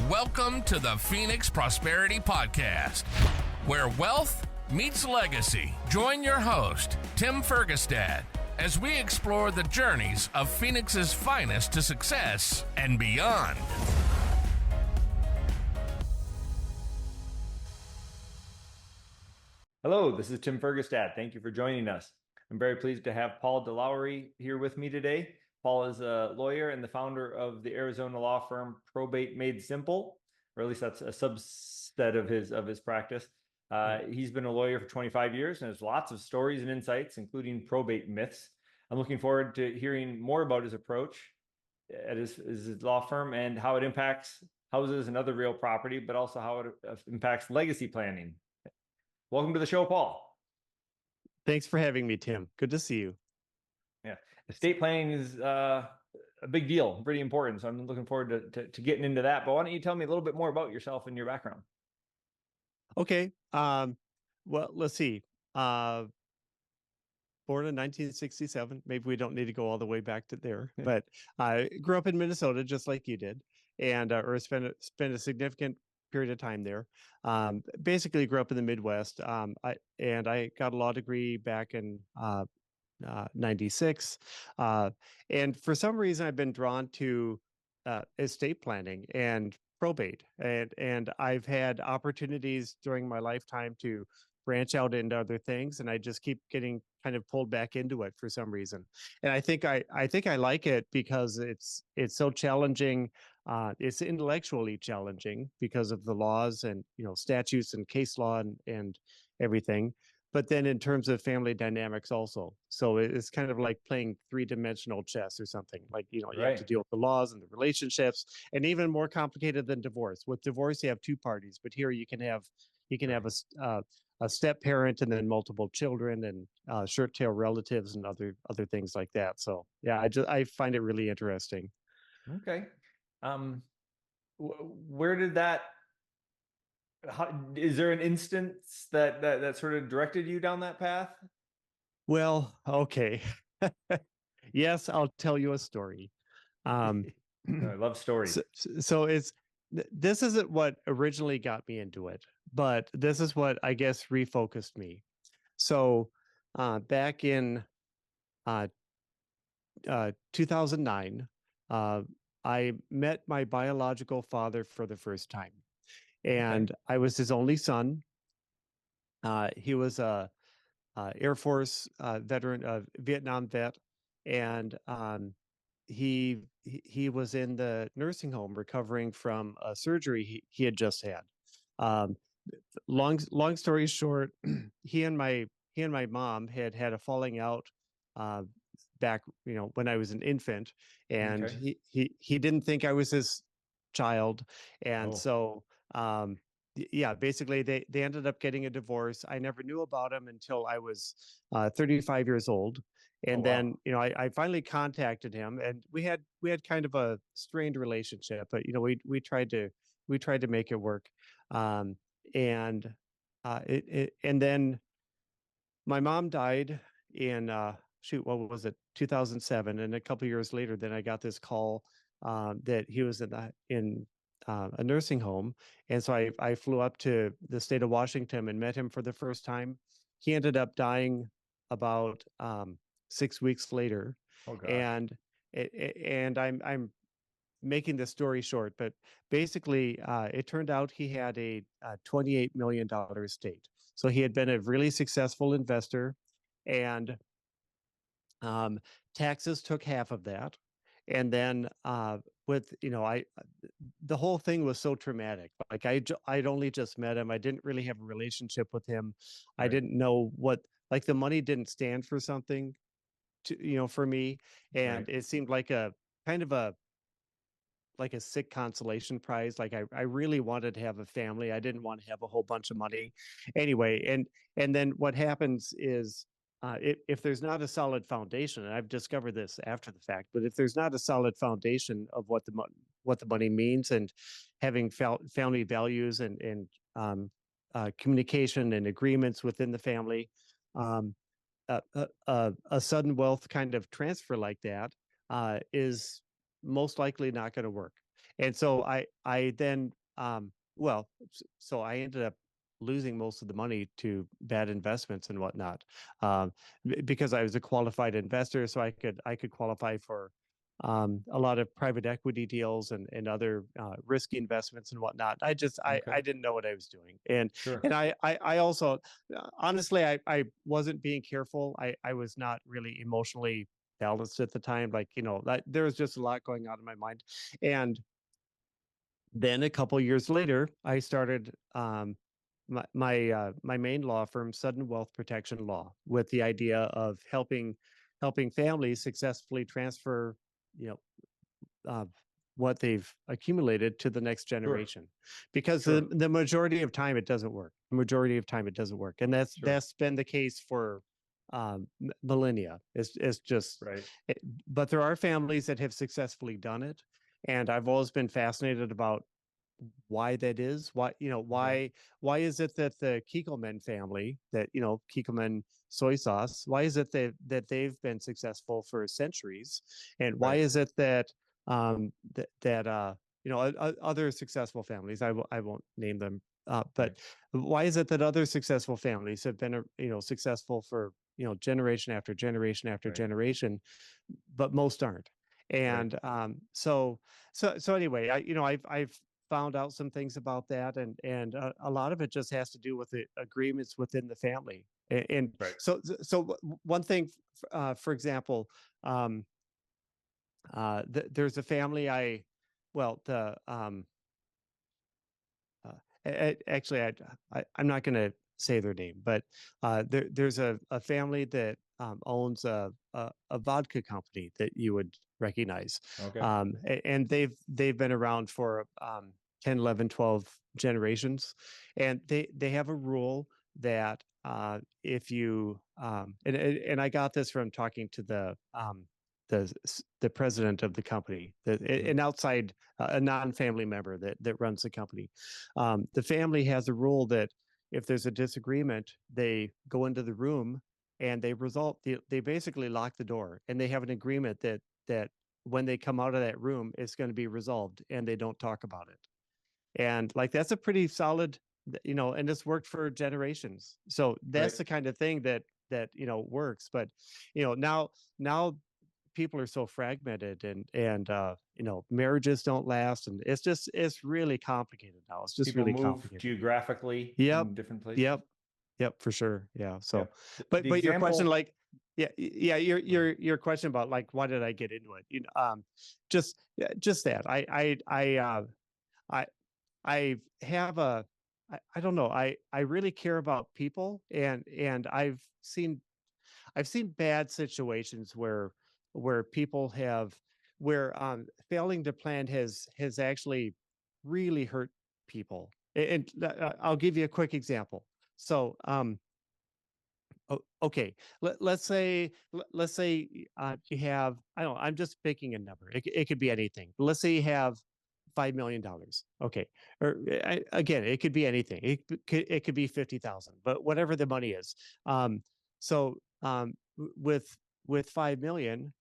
Welcome to the Phoenix Prosperity Podcast, where wealth meets legacy. Join your host, Tim Fergestad, as we explore the journeys of Phoenix's finest to success and beyond. Hello, this is Tim Fergestad. Thank you for joining us. I'm very pleased to have Paul Deloughery here with me today. Paul is a lawyer and the founder of the Arizona law firm Probate Made Simple, or at least that's a subset of his practice. He's been a lawyer for 25 years and has lots of stories and insights, including probate myths. I'm looking forward to hearing more about his approach at his law firm and how it impacts houses and other real property, but also how it impacts legacy planning. Welcome to the show, Paul. Thanks for having me, Tim. Good to see you. Yeah, estate planning is a big deal, pretty important. So I'm looking forward to getting into that. But why don't you tell me a little bit more about yourself and your background? Okay. Well, let's see. Born in 1967. Maybe we don't need to go all the way back to there. But I grew up in Minnesota, just like you did, and or spent a significant period of time there. Basically grew up in the Midwest. I got a law degree back in 96. And for some reason, I've been drawn to estate planning and probate. And I've had opportunities during my lifetime to branch out into other things. And I just keep getting kind of pulled back into it for some reason. And I think I like it because it's so challenging. It's intellectually challenging because of the laws and, statutes and case law and everything. But then in terms of family dynamics also. So it's kind of like playing three-dimensional chess or something. Like, you have to deal with the laws and the relationships, and even more complicated than divorce. With divorce, you have two parties, but here you can have a step parent and then multiple children and short tail relatives and other things like that. So yeah, I find it really interesting. Okay. Where did that, is there an instance that sort of directed you down that path? Well, okay. Yes, I'll tell you a story. I love stories. So this isn't what originally got me into it, but this is what I guess refocused me. So back in 2009, I met my biological father for the first time, and I was his only son. He was a Air Force veteran, Vietnam vet, and he was in the nursing home recovering from a surgery he had just had. Long story short, he and my mom had a falling out back, when I was an infant, and he didn't think I was his child, and so yeah, basically they ended up getting a divorce. I never knew about him until I was 35 years old. And then, I finally contacted him, and we had kind of a strained relationship, but we tried to make it work. And then my mom died in what was it, 2007, and a couple of years later, then I got this call that he was in a nursing home. And so I flew up to the state of Washington and met him for the first time. He ended up dying about 6 weeks later. Oh, gosh. And I'm making the story short, but basically it turned out he had a $28 million estate. So he had been a really successful investor, and taxes took half of that. And then the whole thing was so traumatic. Like I'd only just met him. I didn't really have a relationship with him. Right. I didn't know like the money didn't stand for something for me. And It seemed like a kind of a sick consolation prize. Like I really wanted to have a family. I didn't want to have a whole bunch of money anyway. And then what happens is, if there's not a solid foundation, and I've discovered this after the fact, but if there's not a solid foundation of what the money means, and having family values and communication and agreements within the family, a sudden wealth kind of transfer like that is most likely not going to work. And so I then well, so I ended up losing most of the money to bad investments and whatnot, because I was a qualified investor, so I could qualify for a lot of private equity deals and other risky investments and whatnot. I didn't know what I was doing, and Sure. I also honestly I wasn't being careful. I was not really emotionally balanced at the time. Like, there was just a lot going on in my mind, and then a couple years later, I started my main law firm, Sudden Wealth Protection Law, with the idea of helping families successfully transfer, you know, uh, what they've accumulated to the next Sure. generation, because Sure. the majority of time it doesn't work. The majority of time it doesn't work, and Sure. that's been the case for millennia. It's just Right. but there are families that have successfully done it, and I've always been fascinated about why that is. Why is it that the Kiekelman family, that Kiekelman soy sauce, why is it that they've been successful for centuries, and why Right. is it that other successful families, I won't name them, but why is it that other successful families have been successful for generation after generation after Right. generation, but most aren't. And so anyway, I've found out some things about that, and a lot of it just has to do with the agreements within the family. And Right. so one thing, for example, there's a family well, the actually I'm not going to say their name, but there's a family that owns a vodka company that you would recognize. Okay. And they've been around for 10, 11, 12 generations, and they have a rule that if you and I got this from talking to the president of the company, an outside, a non-family member that runs the company. The family has a rule that if there's a disagreement, they go into the room and they basically lock the door, and they have an agreement that when they come out of that room, it's going to be resolved, and they don't talk about it. And like, that's a pretty solid, and it's worked for generations. So that's the kind of thing that works. But now people are so fragmented, and marriages don't last, and it's really complicated now. It's just People really move complicated. geographically Yep. in different places. Yep, for sure. Yeah. So, Yep. but your question, like, yeah, your question about, like, why did I get into it? Just that I have I don't know. I really care about people, and I've seen bad situations where people have where failing to plan has actually really hurt people. And I'll give you a quick example. So okay, let's say you have, I don't know, I'm just picking a number. It could be anything. Let's say you have $5 million. Okay, or again, it could be anything. It could be 50,000, but whatever the money is. So with 5 million,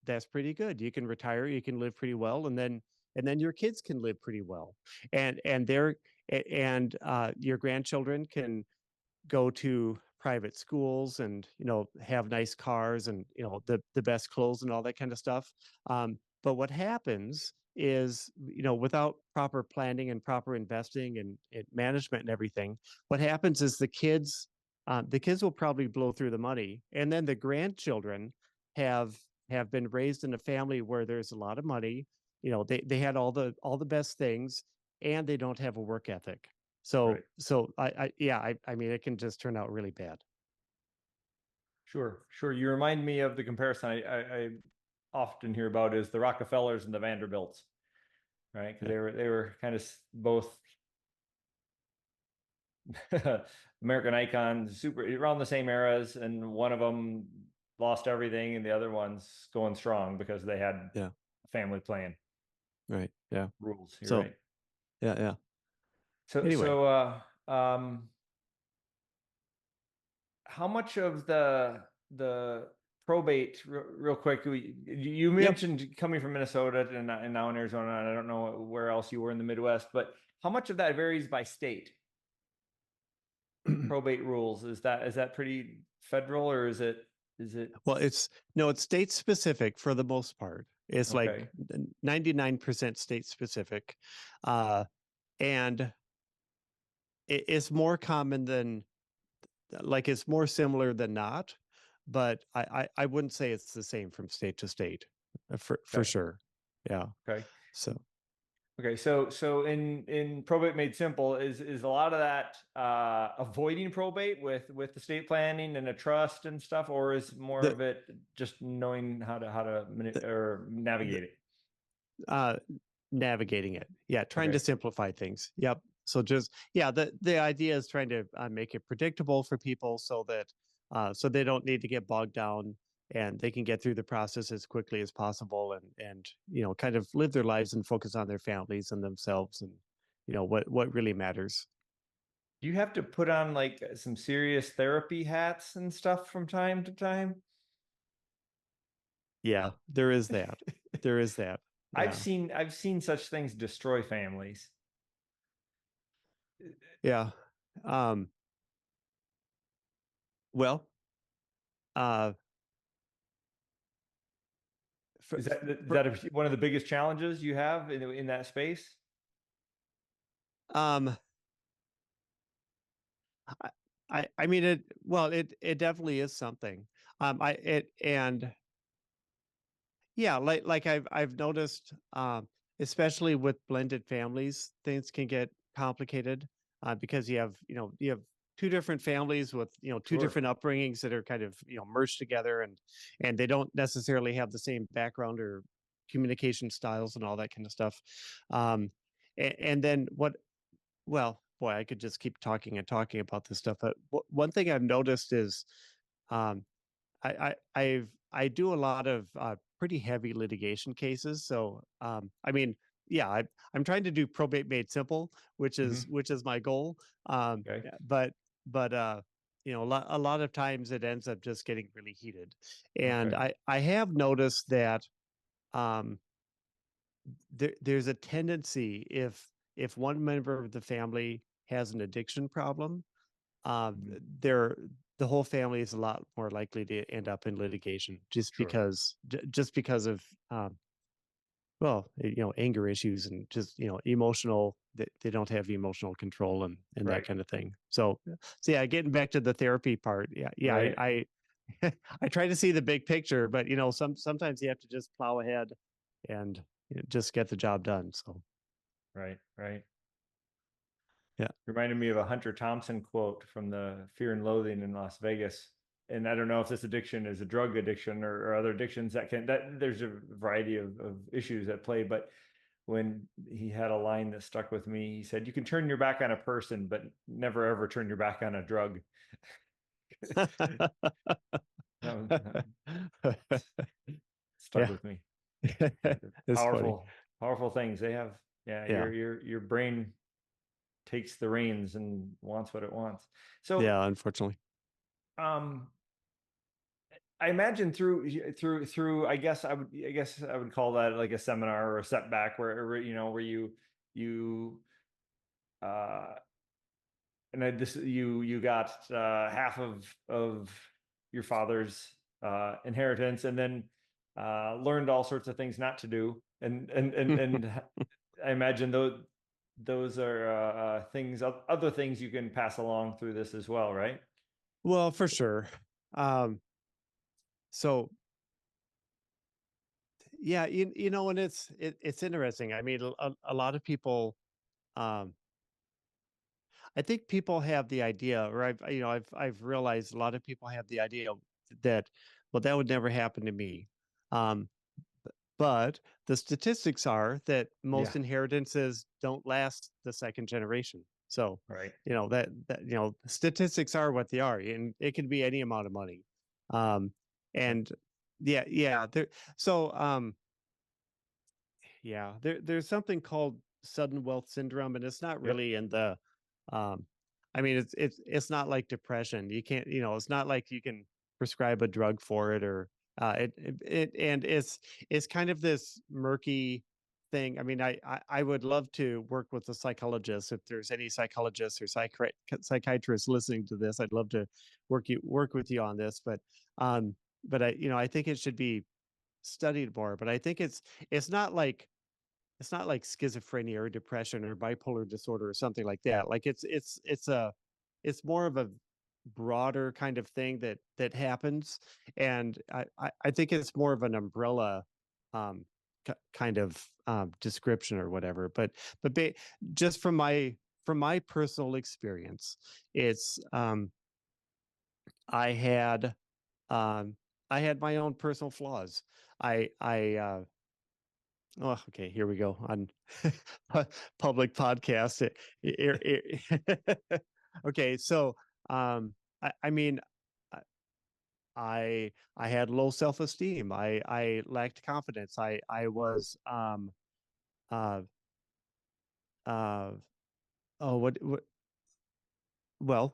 that's pretty good. You can retire, you can live pretty well, and then your kids can live pretty well, and your grandchildren can go to private schools, and have nice cars, and the best clothes and all that kind of stuff. But what happens is, without proper planning and proper investing and management and everything, what happens is the kids will probably blow through the money, and then the grandchildren have been raised in a family where there's a lot of money. They had all the best things, and they don't have a work ethic. So I mean, it can just turn out really bad. Sure. You remind me of the comparison I often hear about is the Rockefellers and the Vanderbilts, right? Because they were kind of both American icons, super around the same eras, and one of them lost everything, and the other one's going strong because they had a family plan. Right. Yeah. Rules. You're right. Yeah. So anyway. How much of the probate real quick. You mentioned coming from Minnesota and now in Arizona, and I don't know where else you were in the Midwest, but how much of that varies by state? Probate rules, is that pretty federal, or is it Well, it's state specific for the most part. It's like okay? 99% state specific. And it's more common than, like, it's more similar than not, but I wouldn't say it's the same from state to state, for Okay. sure. Yeah. Okay. So Okay, so in probate made simple, is a lot of that avoiding probate with the planning and a trust and stuff, or is more the of it just knowing how to or navigate it? uh navigating it. Yeah, trying to Okay, simplify things. Yep. So just, yeah, the idea is trying to make it predictable for people so that so they don't need to get bogged down, and they can get through the process as quickly as possible, and kind of live their lives and focus on their families and themselves, and what really matters. do you have to put on like some serious therapy hats and stuff from time to time? Yeah, there is that. There is that. I've Yeah. seen such things destroy families. Yeah. Um, well, uh, for, Is for, one of the biggest challenges you have in that space? um, I mean, it definitely is something. And yeah, like I've noticed, especially with blended families, things can get complicated, because you have two different families with two Sure. different upbringings that are kind of merged together, and they don't necessarily have the same background or communication styles and all that kind of stuff. And then well, boy, I could just keep talking and talking about this stuff, but one thing I've noticed is, um, I do a lot of pretty heavy litigation cases. So I mean, yeah, I'm trying to do probate made simple, which is Hmm. my goal. Okay. Yeah, but a lot of times it ends up just getting really heated, and Okay. I have noticed that um, there's a tendency, if one member of the family has an addiction problem, uh, Mhm. they're the whole family is a lot more likely to end up in litigation, just Sure. because of well, anger issues, and just emotional, they don't have emotional control, and that Right. kind of thing. So yeah, getting back to the therapy part, yeah, Right. I try to see the big picture, but sometimes you have to just plow ahead and just get the job done. So Right. Right. yeah. Reminded me of a Hunter Thompson quote from the Fear and Loathing in Las Vegas. And I don't know if this addiction is a drug addiction or other addictions that there's a variety of issues at play. But when he had a line that stuck with me, he said, "You can turn your back on a person, but never ever turn your back on a drug." That stuck Yeah. with me. It's funny. Powerful, powerful things they have. Yeah, Yeah. your brain takes the reins and wants what it wants. So, Yeah, unfortunately. um, I imagine through I guess I would call that like a seminar or a setback where you uh and you got half of your father's inheritance, and then learned all sorts of things not to do, and I imagine those are other things you can pass along through this as well, right? Well, for sure. Um, so yeah, and it's interesting. I mean, a lot of people, um, I think people have the idea, or I've realized a lot of people have the idea that, well, that would never happen to me. Um, but the statistics are that Yeah. most inheritances don't last the second generation. So, Right. statistics are what they are, and it can be any amount of money. Um, Okay. and yeah, so there's something called sudden wealth syndrome, and it's not Yep. really in the, um, I mean, it's not like depression. You can't, it's not like you can prescribe a drug for it, or and it's kind of this murky thing. I mean, I would love to work with a psychologist. If there's any psychologists or psychiatrists listening to this, I'd love to work with you on this. But I think it should be studied more. But I think it's not like schizophrenia or depression or bipolar disorder or something like that. Like it's more of a broader kind of thing that happens, and I think it's more of an umbrella kind of description or whatever. But just from my personal experience, it's I had I had my own personal flaws. I Oh, okay. Here we go on public podcast. Okay, so I mean, I had low self-esteem. I lacked confidence. I was uh uh oh what well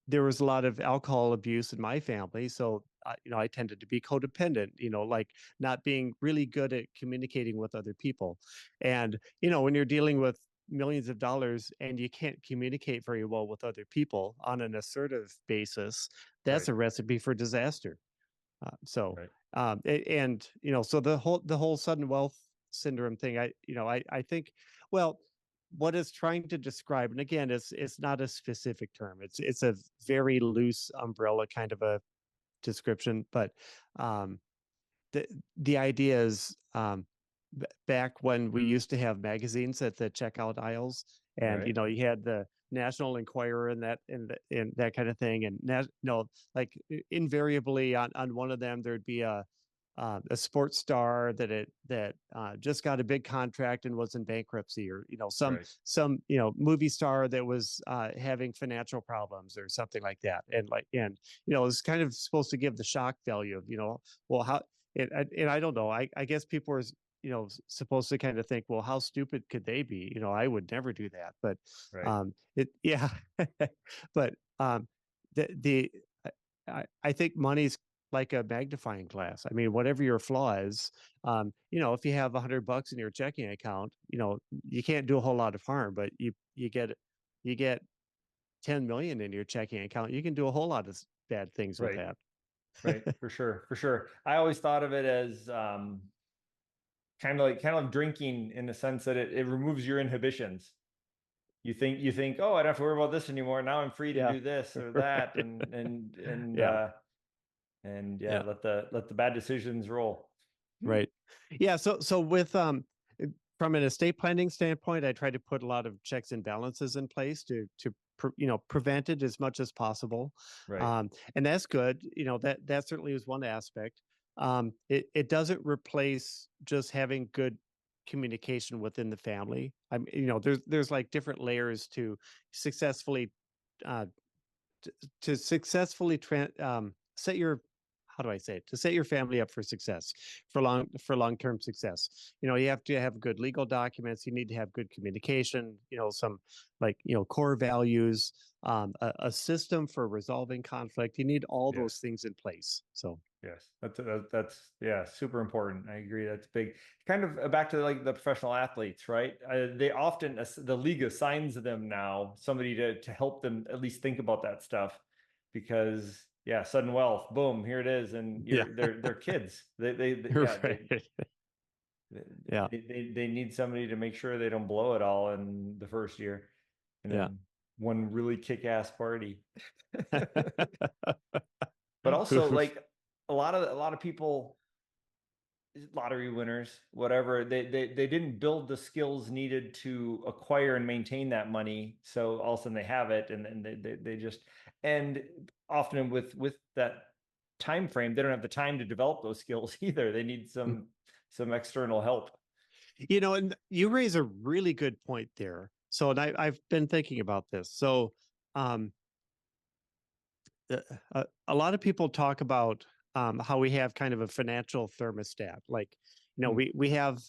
there was a lot of alcohol abuse in my family, so I tended to be codependent. Like not being really good at communicating with other people, and when you're dealing with millions of dollars and you can't communicate very well with other people on an assertive basis, that's Right. a recipe for disaster. So, Right. and so the whole sudden wealth syndrome thing, I think, well, what it's trying to describe, and again, it's not a specific term. It's a very loose umbrella kind of a description, but um, the idea is, back when we used to have magazines at the checkout aisles, and Right. you had the National Enquirer and that kind of thing, and like invariably on one of them there'd be a sports star that just got a big contract and was in bankruptcy, or Right. some movie star that was having financial problems or something like that, and it's kind of supposed to give the shock value of well, how and I don't know, I guess people are supposed to kind of think, well, how stupid could they be? I would never do that. But Right. yeah. But the I think money's like a magnifying glass. I mean, whatever your flaw is, if you have $100 in your checking account, you can't do a whole lot of harm, but you get 10 million in your checking account, you can do a whole lot of bad things with Right. that. Right. For sure. For sure. I always thought of it as kind of like drinking, in the sense that it removes your inhibitions. You think, oh, I don't have to worry about this anymore. Now I'm free to Yeah. do this or that, and Yeah. yeah, Yeah. let the bad decisions roll. Right. Yeah. So with from an estate planning standpoint, I try to put a lot of checks and balances in place to prevent it as much as possible. Right. And that's good. That certainly is one aspect. It doesn't replace just having good communication within the family. There's like different layers to successfully uh, to successfully set your, how do I say it, to set your family up for success, for long-term success. You have to have good legal documents. You need to have good communication. Some like core values, a system for resolving conflict. You need all those Yes. things in place. So Yes, that's yeah, super important. I agree. That's big. Kind of back to like the professional athletes, right? They often, the league assigns them now somebody to help them at least think about that stuff, because yeah, sudden wealth, boom, here it is, and yeah, they're kids. you're Yeah, right. Yeah, they need somebody to make sure they don't blow it all in the first year, and yeah. then one really kick-ass party. But also, like, a lot of people, lottery winners, whatever, they didn't build the skills needed to acquire and maintain that money, so all of a sudden they have it, and then they just, and often with that time frame, they don't have the time to develop those skills either. They need some external help. And you raise a really good point there. So, and I've been thinking about this. So, um, a lot of people talk about how we have kind of a financial thermostat. Like, Hmm. we have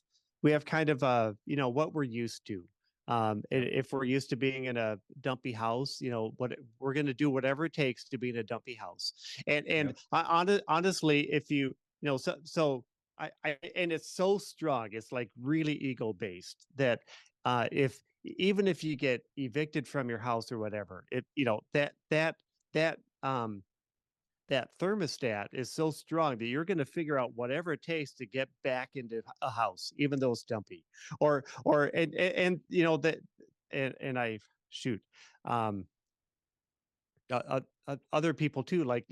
kind of a what we're used to. If we're used to being in a dumpy house, what we're going to do whatever it takes to be in a dumpy house. And Yep. honestly, if and it's so strong, it's like really ego based that if even if you get evicted from your house or whatever, that um that thermostat is so strong that you're going to figure out whatever it takes to get back into a house, even though it's dumpy. And that and I shoot um other people too, like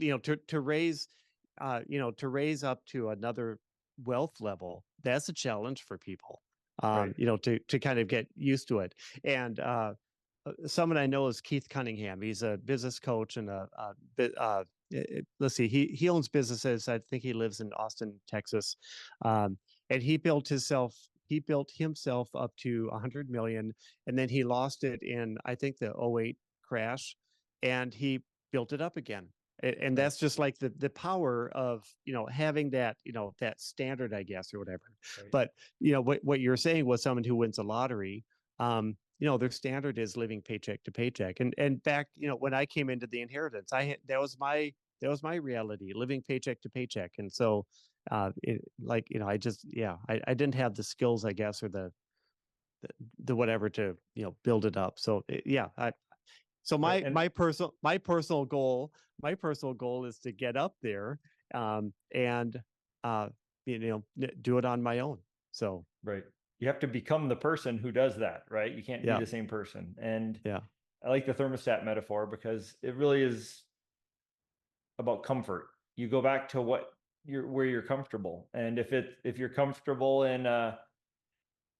to raise to raise up to another wealth level. That's a challenge for people. Right. To kind of get used to it. And someone I know is Keith Cunningham. He's a business coach and let's see, he owns businesses. I think he lives in Austin, Texas, and he built himself up to 100 million, and then he lost it in, I think, the '08 crash, and he built it up again. And Right. that's just like the power of having that that standard, I guess, or whatever. Right. But what you're saying was someone who wins a lottery. Their standard is living paycheck to paycheck. And back, when I came into the inheritance, that was my reality, living paycheck to paycheck. And so, I just, I didn't have the skills, I guess, or the whatever to, build it up. So so Right. And my personal goal is to get up there, and, do it on my own. So, right. You have to become the person who does that, right? You can't be yeah, the same person. And yeah, I like the thermostat metaphor because it really is about comfort. You go back to where you're comfortable. And if you're comfortable in a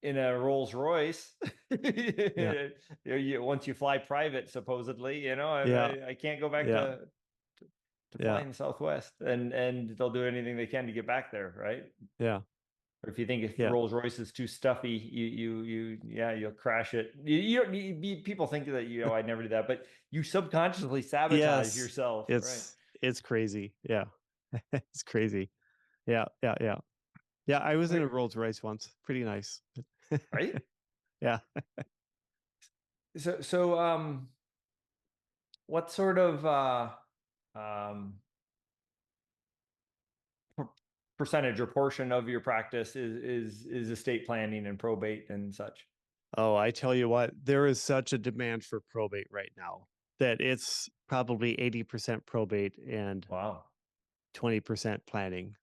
Rolls Royce, yeah, once you fly private, supposedly, yeah, I can't go back yeah, to yeah, flying Southwest, and they'll do anything they can to get back there, right? yeah, Or if you think if yeah. Rolls Royce is too stuffy, you'll crash it. People think that I'd never do that, but you subconsciously sabotage Yes, yourself, right? it's crazy. Yeah, it's crazy. Yeah, yeah, yeah, yeah. I was in Wait, a Rolls Royce once. Pretty nice. right? Yeah. So what sort of um per- percentage or portion of your practice is estate planning and probate and such? Oh, I tell you what, there is such a demand for probate right now that it's probably 80% probate and Wow. 20% planning,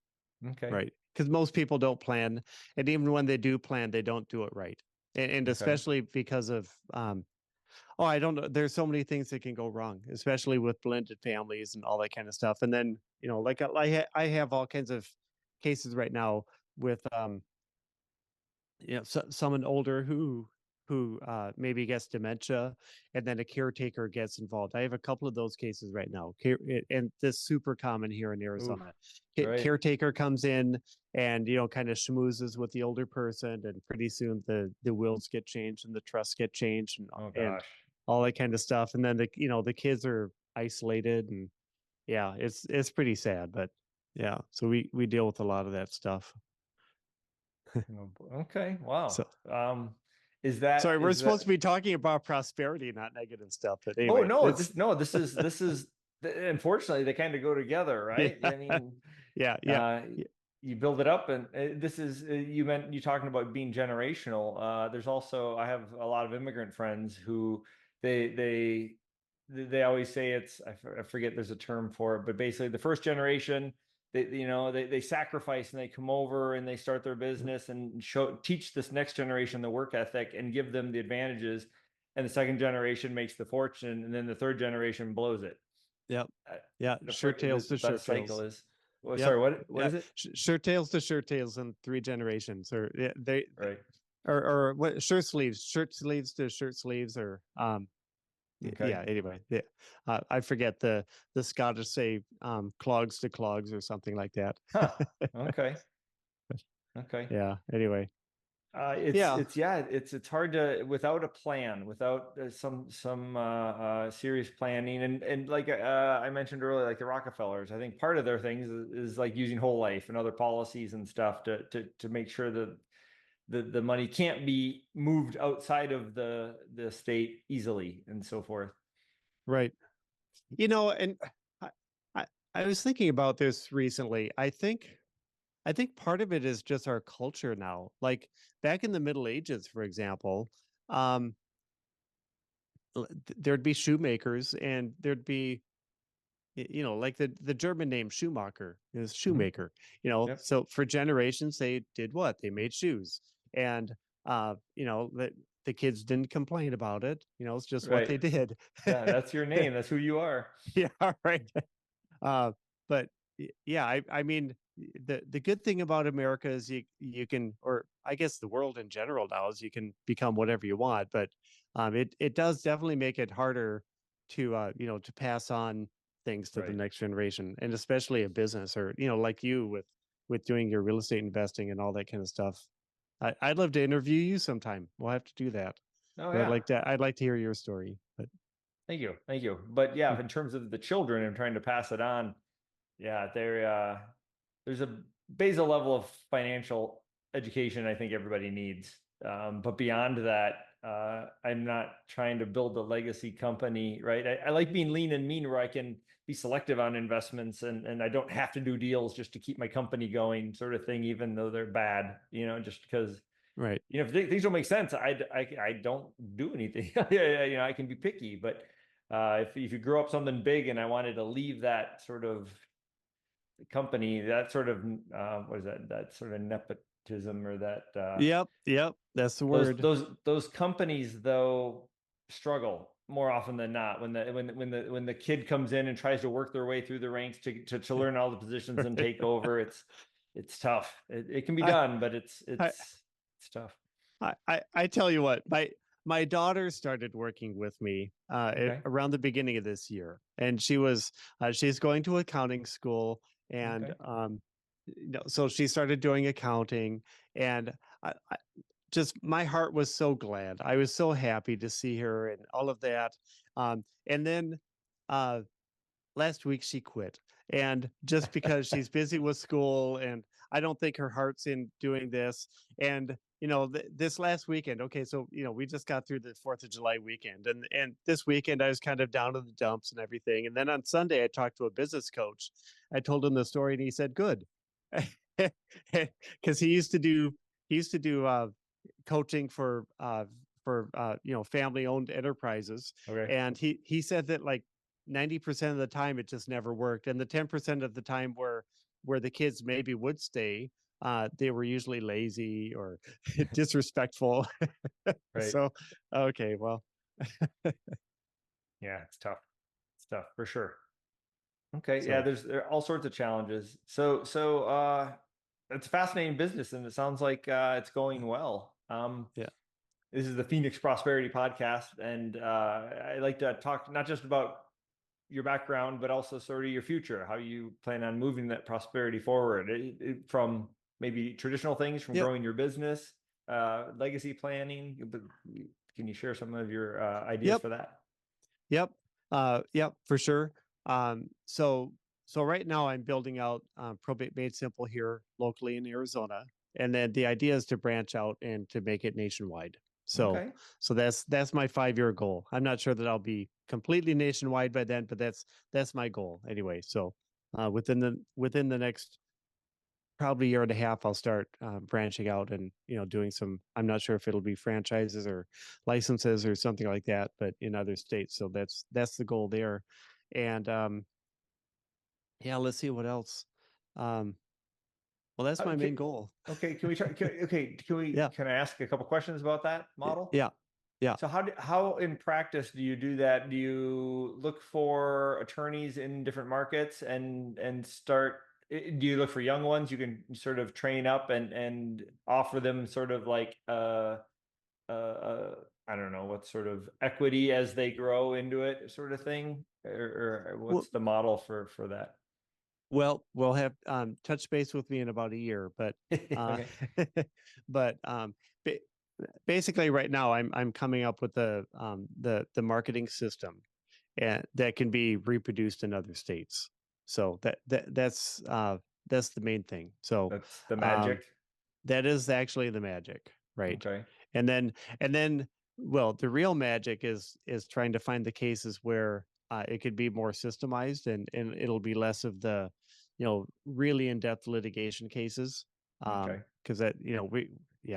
Okay. right? Because most people don't plan, and even when they do plan, they don't do it right. And Okay. especially because of I don't know. There's so many things that can go wrong, especially with blended families and all that kind of stuff. And then, like I have all kinds of cases right now with someone older who maybe gets dementia, and then a caretaker gets involved. I have a couple of those cases right now, and this super common here in Oof. Arizona. Right. Caretaker comes in and kind of schmoozes with the older person, and pretty soon the wills get changed and the trusts get changed, Oh and gosh. all that kind of stuff. And then the kids are isolated, and yeah, it's pretty sad. But yeah, so we deal with a lot of that stuff. Okay. Wow. So Is sorry, that we're is that supposed to be talking about prosperity, not negative stuff. But Oh anyway, no, it's this is unfortunately they kind of go together, right? yeah, I mean, yeah, yeah, uh yeah, you build it up, and this is you talking about being generational. There's also, I have a lot of immigrant friends who they they they always say I forget, there's a term for it, but basically the first generation, they sacrifice and they come over and they start their business and teach this next generation the work ethic and give them the advantages, and the second generation makes the fortune, and then the third generation blows it. yeah, Uh, yeah. Shirt tails to that shirt cycle tails. is, well, Yep. sorry, what Yeah, is it? shirt tails to shirt tails in 3 generations, or yeah, Right. or what shirt sleeves to shirt sleeves, or Okay. yeah. Anyway, yeah, I forget the Scottish say clogs to clogs or something like that. Huh. Okay. Okay. Yeah. Anyway, It's yeah, it's hard to, without a plan, without some serious planning, and like I mentioned earlier, like the Rockefellers, I think part of their things is like using whole life and other policies and stuff to make sure that the money can't be moved outside of the state easily and so forth. Right. And I, I I was thinking about this recently. I think part of it is just our culture now. Like back in the Middle Ages, for example, um, there'd be shoemakers, and there'd be, like the German name Schumacher is shoemaker. Yep. So for generations they did what? They made shoes, and the kids didn't complain about it. It's just what Right. they did. Yeah, that's your name. That's who you are. Yeah, right. Uh, but yeah, I mean, the good thing about America is you can, or I guess the world in general now, is you can become whatever you want. But it does definitely make it harder to pass on things to the Right. next generation, and especially a business, or like you with doing your real estate investing and all that kind of stuff. I'd love to interview you sometime. We'll have to do that. Oh But yeah. I'd like to hear your story. But Thank you. Thank you. But yeah, in terms of the children and trying to pass it on, yeah, there's a basal level of financial education I think everybody needs. But beyond that, I'm not trying to build a legacy company, right? I like being lean and mean where I can be selective on investments, and I don't have to do deals just to keep my company going, sort of thing, even though they're bad, just because, right. if things don't make sense, I don't do anything. Yeah, I can be picky, but if you grow up something big and I wanted to leave that sort of company, that sort of what is that sort of nepotism, or that Yep, that's the those word. those companies though struggle more often than not when the kid comes in and tries to work their way through the ranks to learn all the positions and take over. It's tough. It can be I, done, but it's I, tough. I tell you what, my daughter started working with me Okay. around the beginning of this year, and she's going to accounting school, and Okay. so she started doing accounting, and I just my heart was so glad. I was so happy to see her and all of that. And then uh, last week she quit, and just because she's busy with school, and I don't think her heart's in doing this. And this last weekend, okay, so we just got through the 4th of July weekend, and this weekend I was kind of down in the dumps and everything. And then on Sunday I talked to a business coach. I told him the story, and he said good. Because he used to do coaching for family owned enterprises. Okay. And he said that like 90% of the time it just never worked, and the 10% of the time where the kids maybe would stay, they were usually lazy or disrespectful. Right. So okay, well. Yeah, it's tough. It's tough for sure. Okay. Yeah, So there are all sorts of challenges. So it's a fascinating business, and it sounds like it's going well. yeah. This is the Phoenix Prosperity Podcast, and I like to talk not just about your background, but also sort of your future, how you plan on moving that prosperity forward, from maybe traditional things, from Yep. growing your business, legacy planning. But can you share some of your ideas Yep. for that? Yep. Yep, for sure. So right now I'm building out Probate Made Simple here locally in Arizona, and then the idea is to branch out and to make it nationwide. So Okay. so that's my 5-year goal. I'm not sure that I'll be completely nationwide by then, but that's my goal anyway. So within the next probably year and a half, I'll start branching out and doing some. I'm not sure if it'll be franchises or licenses or something like that, but in other states. So that's the goal there. And yeah, let's see what else. Um, well, that's my main goal. Okay, can we try? Okay, Yeah, can I ask a couple questions about that model? yeah, yeah. So how in practice do you do that? Do you look for attorneys in different markets and start? Do you look for young ones you can sort of train up and offer them sort of like I don't know what sort of equity as they grow into it, sort of thing, or Well, what's the model for that? we'll have touch base with me in about a year, but uh, Okay. but ba- basically right now I'm coming up with the marketing system, and that can be reproduced in other states. So that's the main thing. So That's the um, magic. that is actually the magic. right? Okay. And then, well, the real magic is trying to find the cases where it could be more systemized, and it'll be less of the, really in-depth litigation cases. Okay. Because that,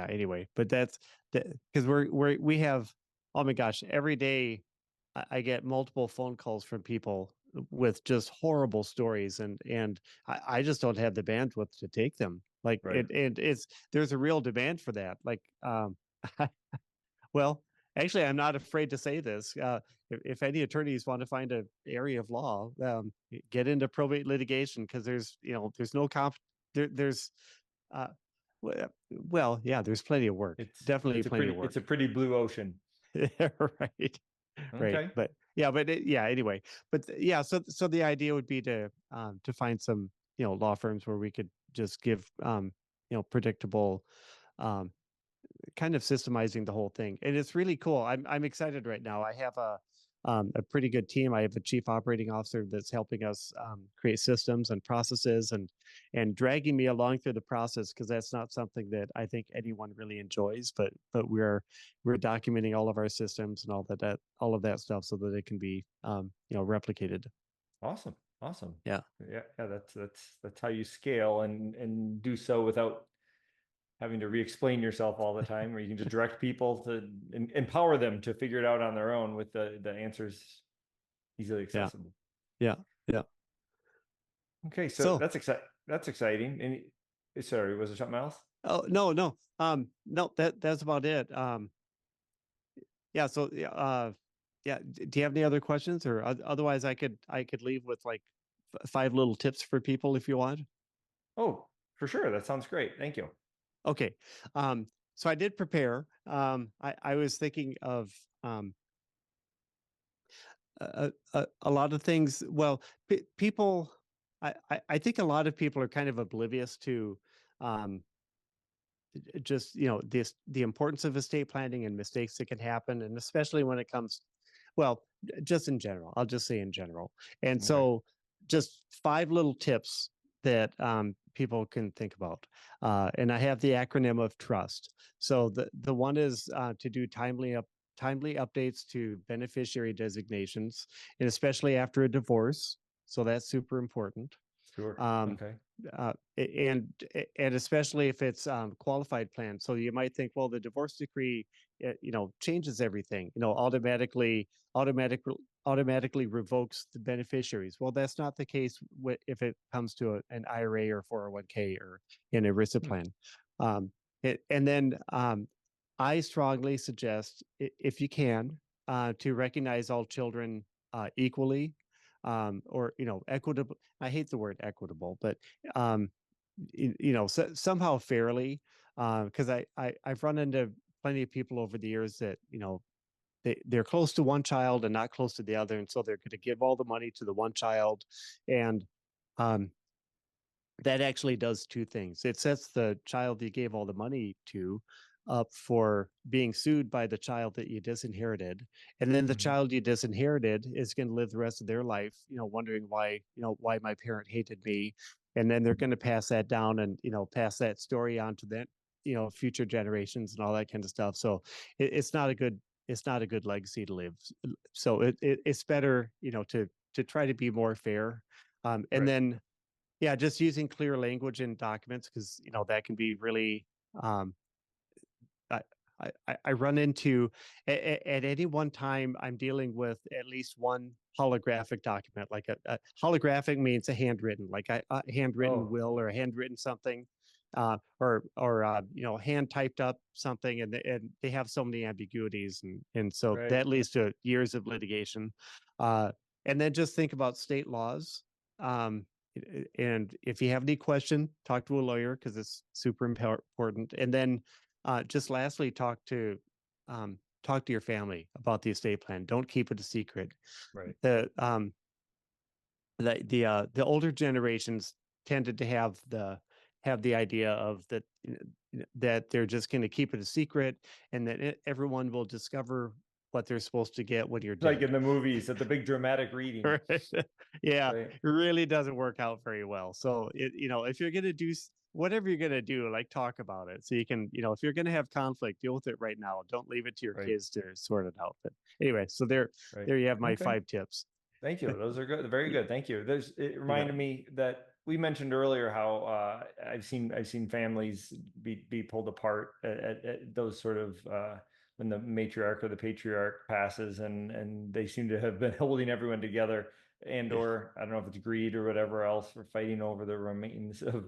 anyway, but that's that, because we have, oh my gosh, every day I get multiple phone calls from people with just horrible stories, and I just don't have the bandwidth to take them. Like Right. there's a real demand for that. Like, well, actually, I'm not afraid to say this. If any attorneys want to find an area of law, get into probate litigation, because there's no there's, uh, well, yeah, there's plenty of work. Definitely plenty of work. It's a pretty blue ocean. Right. Right. Okay. But yeah, anyway, but yeah, so the idea would be to find some, law firms where we could just give, predictable, um, kind of systemizing the whole thing. And it's really cool. I'm excited right now. I have a pretty good team. I have a chief operating officer that's helping us create systems and processes, and dragging me along through the process, because that's not something that I think anyone really enjoys. But we're documenting all of our systems and all of that stuff so that it can be replicated. Awesome. Awesome. Yeah. Yeah. That's how you scale and do so without having to re-explain yourself all the time, or you can just direct people to empower them to figure it out on their own with the answers easily accessible. Yeah. Okay, so that's exciting. And sorry, was there something else? Oh, no, no, that's about it. Yeah. So, yeah. Do you have any other questions, or otherwise I could leave with like 5 little tips for people if you want. Oh, for sure. That sounds great. Thank you. Okay. So I did prepare. I was thinking of a lot of things. Well, people, I think a lot of people are kind of oblivious to just, the importance of estate planning and mistakes that can happen, and especially when it comes, well, just in general. I'll just say in general. And Okay. so, just 5 little tips that people can think about. And I have the acronym of TRUST. So the one is to do timely updates to beneficiary designations, and especially after a divorce. So that's super important. Sure. Okay. And especially if it's qualified plan. So you might think, well, the divorce decree, changes everything. Automatically revokes the beneficiaries. Well, that's not the case if it comes to an IRA or 401k or an ERISA plan. And then I strongly suggest, if you can, to recognize all children equally, or equitable. I hate the word equitable, but somehow fairly, because I've run into plenty of people over the years that they're close to one child and not close to the other, and so they're going to give all the money to the one child, and that actually does 2 things. It sets the child you gave all the money to up for being sued by the child that you disinherited, and then the child you disinherited is going to live the rest of their life, wondering why my parent hated me, and then they're going to pass that down, and pass that story on to the future generations and all that kind of stuff. So it's not a good legacy to live. So it's better to try to be more fair, and Right. then yeah, just using clear language in documents, because that can be really I run into at any one time I'm dealing with at least one holographic document. Like a holographic means a handwritten, like a handwritten will or a handwritten something, or hand typed up something, and they have so many ambiguities, and so that leads to years of litigation. And then just think about state laws. And if you have any question, talk to a lawyer, because it's super important. And then just lastly, talk to your family about the estate plan. Don't keep it a secret. Right. The older generations tended to have the idea of that they're just going to keep it a secret, and that everyone will discover what they're supposed to get when you're dead. Like in the movies, at the big dramatic reading. Yeah, right. It really doesn't work out very well. So if you're going to do whatever you're going to do, like talk about it. So you can, if you're going to have conflict, deal with it right now. Don't leave it to your Right. kids to sort it out. But anyway, so there Right. you have my Okay. 5 tips. Thank you. Those are good. Very good. Thank you. It reminded me that we mentioned earlier how I've seen families be pulled apart at those sort of when the matriarch or the patriarch passes, and they seem to have been holding everyone together, or I don't know if it's greed or whatever else, for fighting over the remains of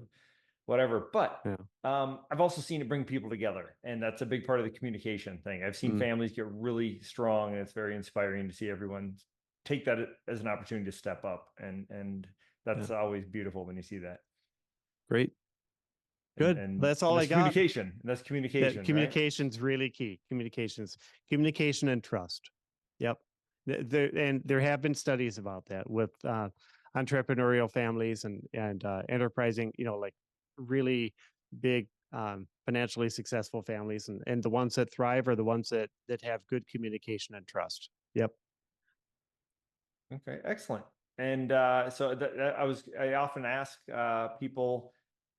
whatever. But I've also seen it bring people together, and that's a big part of the communication thing. I've seen families get really strong, and it's very inspiring to see everyone take that as an opportunity to step up, and that's always beautiful when you see that. Great. Good. And that's all I got. Communication. That's communication. Communication's really key. Communication and trust. Yep. There have been studies about that with entrepreneurial families and enterprising, like really big financially successful families, and the ones that thrive are the ones that have good communication and trust. Yep. Okay, excellent. And so I often ask people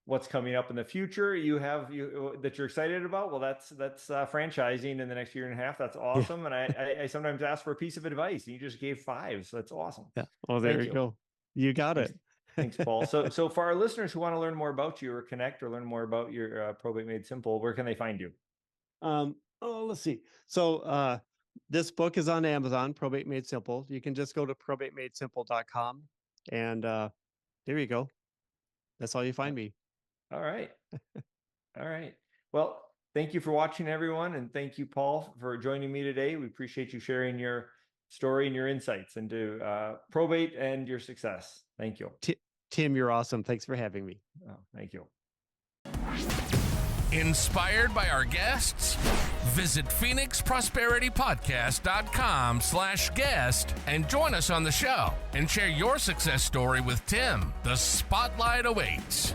what's coming up in the future. That you're excited about. Well, that's franchising in the next year and a half. That's awesome. And I sometimes ask for a piece of advice, and you just gave 5, so that's awesome. Yeah. Well, there you go. You got it. Thanks, Paul. So for our listeners who want to learn more about you or connect or learn more about your Probate Made Simple, where can they find you? Let's see. So this book is on Amazon, Probate Made Simple. You can just go to probatemadesimple.com, and there you go. That's all you find me. All right. All right. Well, thank you for watching, everyone. And thank you, Paul, for joining me today. We appreciate you sharing your story and your insights into probate and your success. Thank you. Tim, you're awesome. Thanks for having me. Oh, thank you. Inspired by our guests? Visit phoenixprosperitypodcast.com/guest and join us on the show and share your success story with Tim. The spotlight awaits.